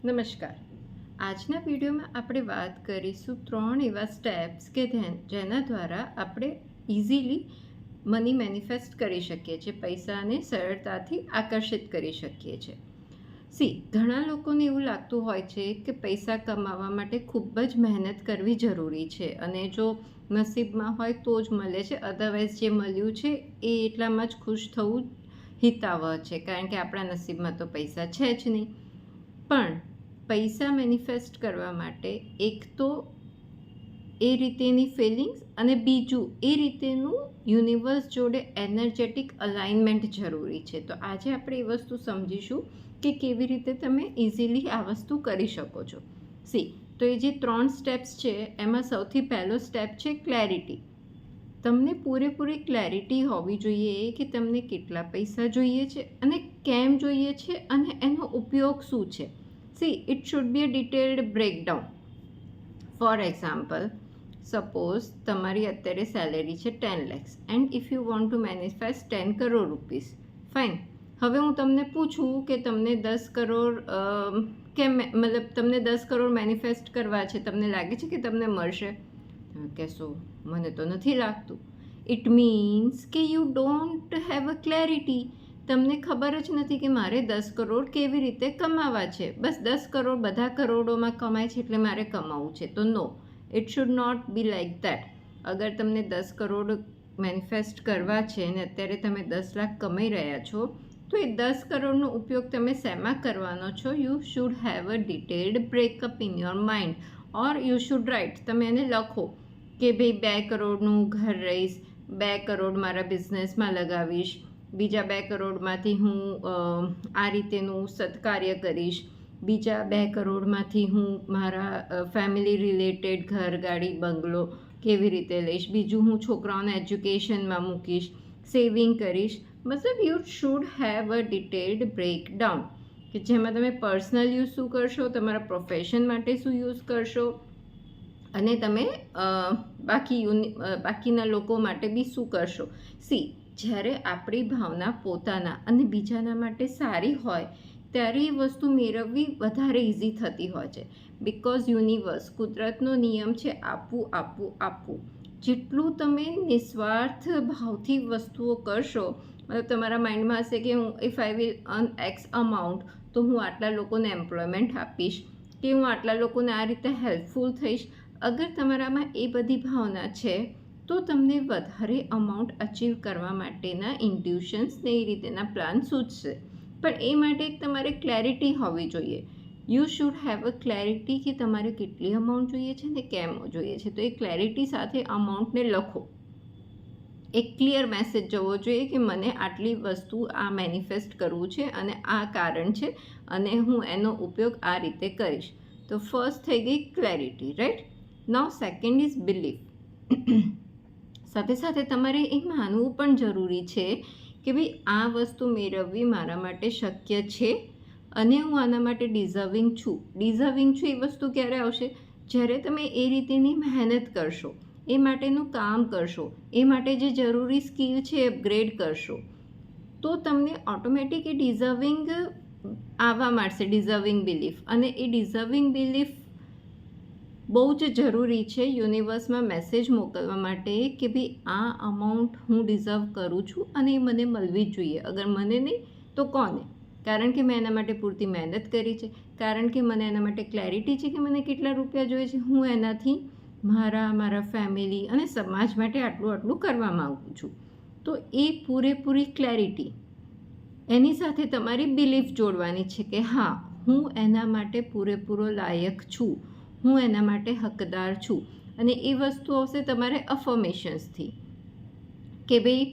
નમસ્કાર. આજના વિડીયોમાં આપણે વાત કરીશું 3 એવા સ્ટેપ્સ કે જેના દ્વારા આપણે ઇઝીલી મની મેનિફેસ્ટ કરી શકીએ છીએ, પૈસાને સરળતાથી આકર્ષિત કરી શકીએ છીએ. ઘણા લોકોને એવું લાગતું હોય છે કે પૈસા કમાવા માટે ખૂબ જ મહેનત કરવી જરૂરી છે અને જો નસીબમાં હોય તો જ મળે છે, અધરવાઇઝ જે મળ્યું છે એ એટલામાં જ ખુશ થવું હિતાવહ છે, કારણ કે આપણા નસીબમાં તો પૈસા છે જ નહીં. પણ પૈસા મેનિફેસ્ટ કરવા માટે એક તો એ રીતેની ફિલિંગ્સ અને બીજું એ રીતેનું યુનિવર્સ જોડે એનર્જેટિક અલાઇનમેન્ટ જરૂરી છે. તો આજે આપણે એ વસ્તુ સમજીશું કે કેવી રીતે તમે ઇઝીલી આ વસ્તુ કરી શકો છો. તો એ જે 3 સ્ટેપ્સ છે એમાં સૌથી પહેલો સ્ટેપ છે ક્લેરિટી. તમને પૂરેપૂરી ક્લેરિટી હોવી જોઈએ કે તમને કેટલા પૈસા જોઈએ છે અને કેમ જોઈએ છે અને એનો ઉપયોગ શું છે. It should be a detailed breakdown. For example, suppose તમારી અત્યારે સેલેરી છે 10 lakhs and if you want to manifest 10 crore rupees, fine. હવે હું તમને પૂછું કે તમને 10 કરોડ મતલબ તમને 10 કરોડ મેનિફેસ્ટ કરવા છે, તમને લાગે છે કે તમને મળશે? કહેશો મને તો નથી લાગતું. ઇટ મીન્સ કે you don't have a clarity. તમને ખબર જ નથી કે મારે 10 કરોડ કેવી રીતે કમાવા છે. બસ 10 કરોડ બધા કરોડોમાં કમાય છે એટલે મારે કમાવું છે. તો no, it should not be like that. અગર તમને 10 કરોડ મેનિફેસ્ટ કરવા છે અને અત્યારે તમે 10 લાખ કમાઈ રહ્યા છો, તો એ 10 કરોડનો ઉપયોગ તમે શેમાં કરવાનો છો? You should have a detailed breakup in your mind or you should write. તમે એને લખો કે ભાઈ 2 કરોડનું ઘર રહીશ, 2 કરોડ મારા બિઝનેસમાં લગાવીશ, બીજા 2 કરોડમાંથી હું આ રીતેનું સત્કાર્ય કરીશ, બીજા 2 કરોડમાંથી હું મારા ફેમિલી રિલેટેડ ઘર, ગાડી, બંગલો કેવી રીતે લઈશ, બીજું હું છોકરાઓને એજ્યુકેશનમાં મૂકીશ, સેવિંગ કરીશ. મતલબ you should have a detailed breakdown કે જેમાં તમે પર્સનલ યુઝ શું કરશો, તમારા પ્રોફેશન માટે શું યુઝ કરશો અને તમે બાકીના લોકો માટે બી શું કરશો. જ્યારે આપણી ભાવના પોતાના અને બીજાના માટે સારી હોય ત્યારે એ વસ્તુ મેળવવી વધારે ઇઝી થતી હોય છે. બિકોઝ યુનિવર્સ, કુદરતનો નિયમ છે આપવું આપવું આપવું. જેટલું તમે નિસ્વાર્થ ભાવથી વસ્તુઓ કરશો, મતલબ તમારા માઇન્ડમાં હશે કે હું if I will earn x amount તો હું આટલા લોકોને એમ્પ્લોયમેન્ટ આપીશ કે હું આટલા લોકોને આ રીતે હેલ્પફુલ થઈશ. અગર તમારામાં એ બધી ભાવના છે તો તમને વધારે અમાઉન્ટ અચીવ કરવા માટેના ઇન્ટ્યુશન્સ ને એ રીતેના પ્લાન સૂચશે. પણ એ માટે તમારે ક્લેરિટી હોવી જોઈએ. You should have a clarity કે તમારે કેટલી અમાઉન્ટ જોઈએ છે ને કેમ જોઈએ છે. તો એ ક્લેરિટી સાથે અમાઉન્ટને લખો. એક ક્લિયર મેસેજ જવો જોઈએ કે મને આટલી વસ્તુ આ મેનિફેસ્ટ કરવું છે અને આ કારણ છે અને હું એનો ઉપયોગ આ રીતે કરીશ. તો ફર્સ્ટ થઈ ગઈ clarity, right. Now second is belief. સાથે સાથે તમારે એ માનવું પણ જરૂરી છે કે ભાઈ આ વસ્તુ મેળવવી મારા માટે શક્ય છે અને હું આના માટે ડિઝર્વિંગ છું. ડિઝર્વિંગ છું એ વસ્તુ ક્યારે આવશે? જ્યારે તમે એ રીતેની મહેનત કરશો, એ માટેનું કામ કરશો, એ માટે જે જરૂરી સ્કિલ છે એ અપગ્રેડ કરશો, તો તમને ઓટોમેટિક એ ડિઝર્વિંગ આવવા માંડશે, ડિઝર્વિંગ બિલીફ. અને એ ડિઝર્વિંગ બિલીફ બહુ જ જરૂરી છે યુનિવર્સમાં મેસેજ મોકલવા માટે કે ભાઈ આ અમાઉન્ટ હું ડિઝર્વ કરું છું અને એ મને મળવી જ જોઈએ. અગર મને નહીં તો કોને? કારણ કે મેં એના માટે પૂરતી મહેનત કરી છે, કારણ કે મને એના માટે ક્લેરિટી છે કે મને કેટલા રૂપિયા જોઈએ છે, હું એનાથી મારા ફેમિલી અને સમાજ માટે આટલું કરવા માગું છું. તો એ પૂરેપૂરી ક્લેરિટી, એની સાથે તમારી બિલીફ જોડવાની છે કે હા, હું એના માટે પૂરેપૂરો લાયક છું, હું એના માટે હકદાર છું. અને એ વસ્તુ આવશે તમારે અફર્મેશન્સથી કે ભાઈ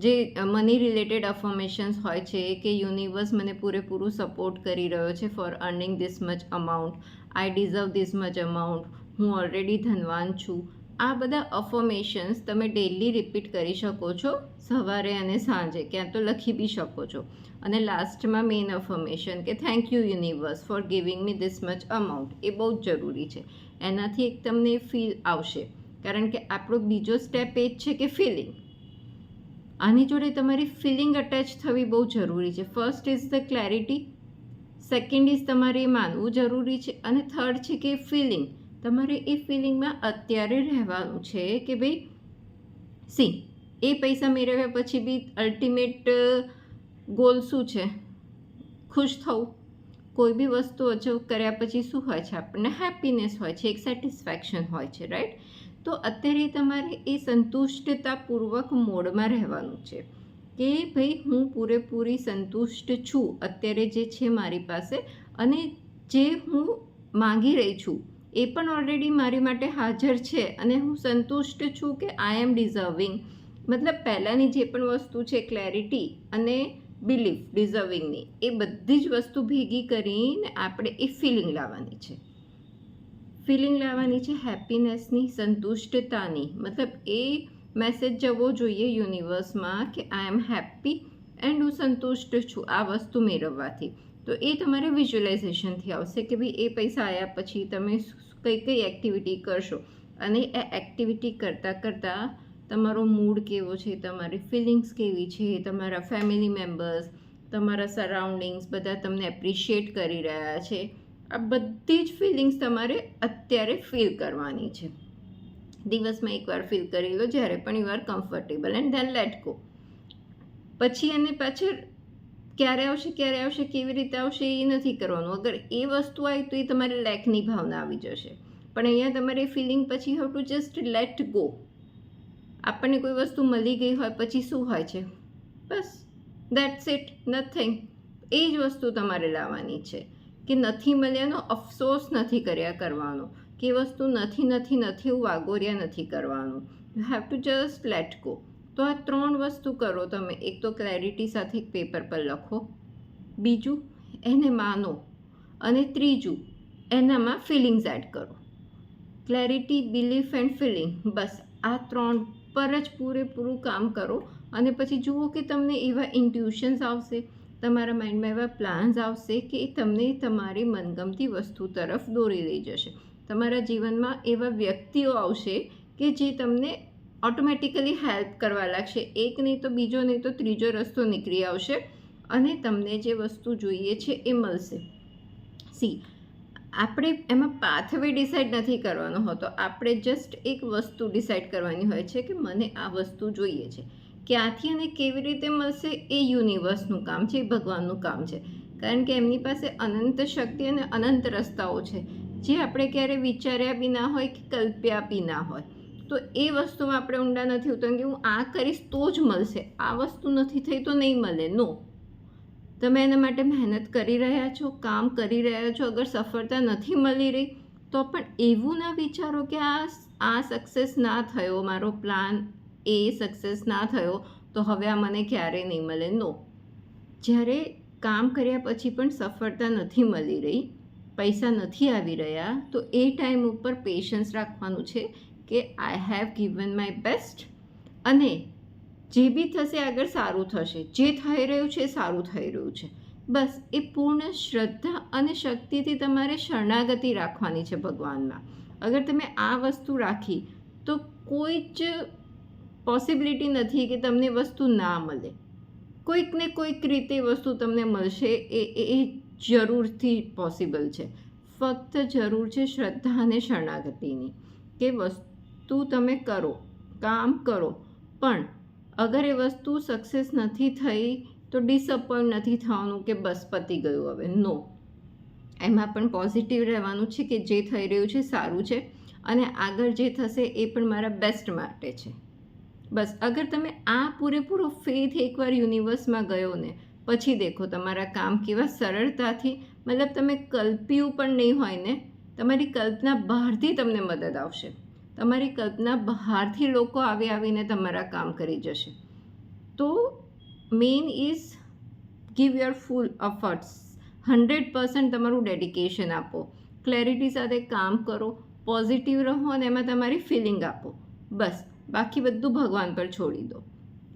જે મની રિલેટેડ અફર્મેશન્સ હોય છે કે યુનિવર્સ મને પૂરેપૂરું સપોર્ટ કરી રહ્યો છે for earning this much amount, I deserve this much amount, હું ઓલરેડી ધનવાન છું. આ બધા અફર્મેશન્સ તમે ડેઇલી રિપીટ કરી શકો છો, સવારે અને સાંજે, ક્યાં તો લખી બી શકો છો. અને લાસ્ટમાં મેઇન અફર્મેશન કે thank you universe for giving me this much amount. એ બહુ જ જરૂરી છે. એનાથી એક તમને ફીલ આવશે, કારણ કે આપણો બીજો સ્ટેપ એ જ છે કે ફિલિંગ. આની જોડે તમારી ફિલિંગ અટેચ થવી બહુ જરૂરી છે. First is the clarity, second is તમારે એ માનવું જરૂરી છે, અને થર્ડ છે કે ફિલિંગ, તમારે એ ફિલિંગમાં અત્યારે રહેવાનું છે કે ભાઈ સી એ પૈસા મેળવ્યા પછી બી અલ્ટિમેટ ગોલ શું છે? ખુશ થવું. કોઈ બી વસ્તુ અચીવ કર્યા પછી શું હોય છે? આપણને હેપીનેસ હોય છે, એક સેટિસ્ફેક્શન હોય છે, રાઈટ? તો અત્યારે તમારે એ સંતુષ્ટતાપૂર્વક મોડમાં રહેવાનું છે કે ભાઈ હું પૂરેપૂરી સંતુષ્ટ છું અત્યારે જે છે મારી પાસે, અને જે હું માંગી રહી છું એ પણ ઓલરેડી મારી માટે હાજર છે, અને હું સંતુષ્ટ છું કે આઈ એમ ડિઝર્વિંગ. મતલબ પહેલાંની જે પણ વસ્તુ છે ક્લેરિટી અને બિલીફ ડિઝર્વિંગની, એ બધી જ વસ્તુ ભેગી કરીને આપણે એ ફિલિંગ લાવવાની છે. ફિલિંગ લાવવાની છે હેપીનેસની, સંતુષ્ટતાની. મતલબ એ મેસેજ જવો જોઈએ યુનિવર્સમાં કે આઈ એમ હેપી એન્ડ હું સંતુષ્ટ છું આ વસ્તુ મેળવવાથી. તો એ તમારે વિઝ્યુલાઇઝેશનથી આવશે કે ભાઈ એ પૈસા આવ્યા પછી તમે કઈ કઈ એક્ટિવિટી કરશો, અને એ એક્ટિવિટી કરતાં કરતાં તમારો મૂડ કેવો છે, તમારી ફિલિંગ્સ કેવી છે, તમારા ફેમિલી મેમ્બર્સ, તમારા સરાઉન્ડિંગ્સ બધા તમને એપ્રિશિએટ કરી રહ્યા છે, આ બધી જ ફિલિંગ્સ તમારે અત્યારે ફીલ કરવાની છે. દિવસમાં એકવાર ફીલ કરી લો જ્યારે પણ you are comfortable, and then let go. પછી અને પાછળ ક્યારે આવશે, કેવી રીતે આવશે એ નથી કરવાનું. અગર એ વસ્તુ આવી તો એ તમારે લેકની ભાવના આવી જશે. પણ અહીંયા તમારે ફિલિંગ પછી how to just let go. આપણને કોઈ વસ્તુ મળી ગઈ હોય પછી શું હોય છે? બસ દેટ્સ ઇટ, નથિંગ. એ જ વસ્તુ તમારે લાવવાની છે કે નથી મળ્યાનો અફસોસ નથી કર્યા કરવાનો, કે વસ્તુ નથી એવું વાગોર્યા નથી કરવાનું. You have to just let go. તો આ 3 વસ્તુ કરો તમે. એક તો ક્લેરિટી સાથે એક પેપર પર લખો, બીજું એને માનો, અને ત્રીજું એનામાં ફિલિંગ્સ એડ કરો. ક્લેરિટી, બિલીફ એન્ડ ફિલિંગ, બસ આ 3 પર જ પૂરેપૂરું કામ કરો. અને પછી જુઓ કે તમને એવા ઇન્ટ્યુશન્સ આવશે, તમારા માઇન્ડમાં એવા પ્લાન્સ આવશે કે એ તમને તમારી મનગમતી વસ્તુ તરફ દોરી લઈ જશે. તમારા જીવનમાં એવા વ્યક્તિઓ આવશે કે જે તમને ઓટોમેટિકલી હેલ્પ કરવા લાગશે. એક નહીં તો બીજો, નહીં તો ત્રીજો રસ્તો નીકળી આવશે, અને તમને જે વસ્તુ જોઈએ છે એ મળશે. સી આપણે એમાં પાથવે ડિસાઇડ નથી કરવાનો હોતો, આપણે જસ્ટ એક વસ્તુ ડિસાઇડ કરવાની હોય છે કે મને આ વસ્તુ જોઈએ છે. ક્યાંથી અને કેવી રીતે મળશે એ યુનિવર્સનું કામ છે, એ ભગવાનનું કામ છે. કારણ કે એમની પાસે અનંત શક્તિ અને અનંત રસ્તાઓ છે જે આપણે ક્યારેય વિચાર્યા બી ના હોય કે કલ્પ્યા બી ના હોય. તો એ વસ્તુમાં આપણે ઊંડા નથી ઉતરવાનું કે હું આ કરીશ તો જ મળશે, આ વસ્તુ નથી થઈ તો નહીં મળે. નો, તમે એના માટે મહેનત કરી રહ્યા છો, કામ કરી રહ્યા છો. અગર સફળતા નથી મળી રહી તો પણ એવું ના વિચારો કે આ સક્સેસ ના થયો, મારો પ્લાન એ સક્સેસ ના થયો તો હવે આ મને ક્યારેય નહીં મળે. નો, જ્યારે કામ કર્યા પછી પણ સફળતા નથી મળી રહી, પૈસા નથી આવી રહ્યા, તો એ ટાઈમ ઉપર પેશન્સ રાખવાનું છે કે I have given my best, અને જે બી થશે આગળ સારું થશે, જે થઈ રહ્યું છે એ સારું થઈ રહ્યું છે. બસ એ પૂર્ણ શ્રદ્ધા અને શક્તિથી તમારે શરણાગતિ રાખવાની છે ભગવાનમાં. અગર તમે આ વસ્તુ રાખી તો કોઈ જ પોસિબિલિટી નથી કે તમને વસ્તુ ના મળે. કોઈક ને કોઈક રીતે વસ્તુ તમને મળશે, એ જરૂરથી પોસિબલ છે. ફક્ત જરૂર છે શ્રદ્ધા અને શરણાગતિની, કે વસ્તુ તમે કરો, કામ કરો, પણ અગર એ વસ્તુ સક્સેસ નથી થઈ તો ડિસઅપોઇન્ટ નથી થવાનું કે બસ પતી ગયું હવે. નો, એમાં પણ પોઝિટિવ રહેવાનું છે કે જે થઈ રહ્યું છે સારું છે, અને આગળ જે થશે એ પણ મારા બેસ્ટ માટે છે. બસ અગર તમે આ પૂરેપૂરો ફેથ એકવાર યુનિવર્સમાં ગયો ને, પછી દેખો તમારા કામ કેવા સરળતાથી, મતલબ તમે કલ્પ્યું પણ નહીં હોય ને, તમારી કલ્પના બહારથી તમને મદદ આવશે. તમારી કલ્પના બહારથી લોકો આવીને તમારા કામ કરી જશે. તો main is give your full efforts, 100% તમારું ડેડિકેશન આપો, ક્લેરિટી સાથે કામ કરો, પોઝિટિવ રહો, અને એમાં તમારી ફિલિંગ આપો. બસ બાકી બધું ભગવાન પર છોડી દો.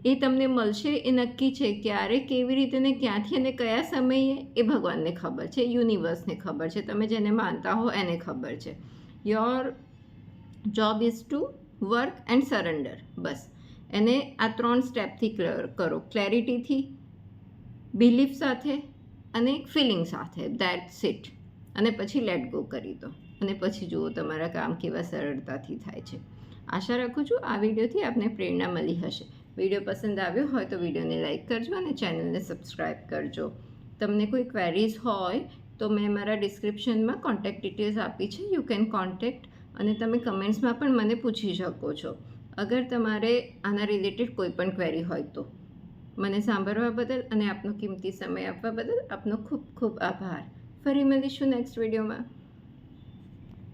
એ તમને મળશે એ નક્કી છે. ક્યારે, કેવી રીતે ને ક્યાંથી અને કયા સમયે એ ભગવાનને ખબર છે, યુનિવર્સને ખબર છે, તમે જેને માનતા હો એને ખબર છે. Your job is to work and surrender. બસ એને આ 3 સ્ટેપથી કરો, ક્લેરિટીથી, બિલીફ સાથે અને એક ફિલિંગ સાથે દેટ્સ ઇટ. અને પછી લેટ ગો કરી દો અને પછી જુઓ તમારા કામ કેવા સરળતાથી થાય છે. આશા રાખું છું આ વિડીયોથી આપને પ્રેરણા મળી હશે. વિડીયો પસંદ આવ્યો હોય તો વિડીયોને લાઇક કરજો અને ચેનલને સબસ્ક્રાઈબ કરજો. તમને કોઈ ક્વેરીઝ હોય તો મેં મારા ડિસ્ક્રિપ્શનમાં કોન્ટેક્ટ ડિટેલ્સ આપી છે. યુ કેન કોન્ટેક્ટ અને તમે કમેન્ટ્સમાં પણ મને પૂછી શકો છો અગર તમારે આના રિલેટેડ કોઈ પણ ક્વેરી હોય તો. મને સાંભળવા બદલ અને આપનો કિંમતી સમય આપવા બદલ આપનો ખૂબ ખૂબ આભાર. ફરી મળીશું નેક્સ્ટ વિડીયોમાં.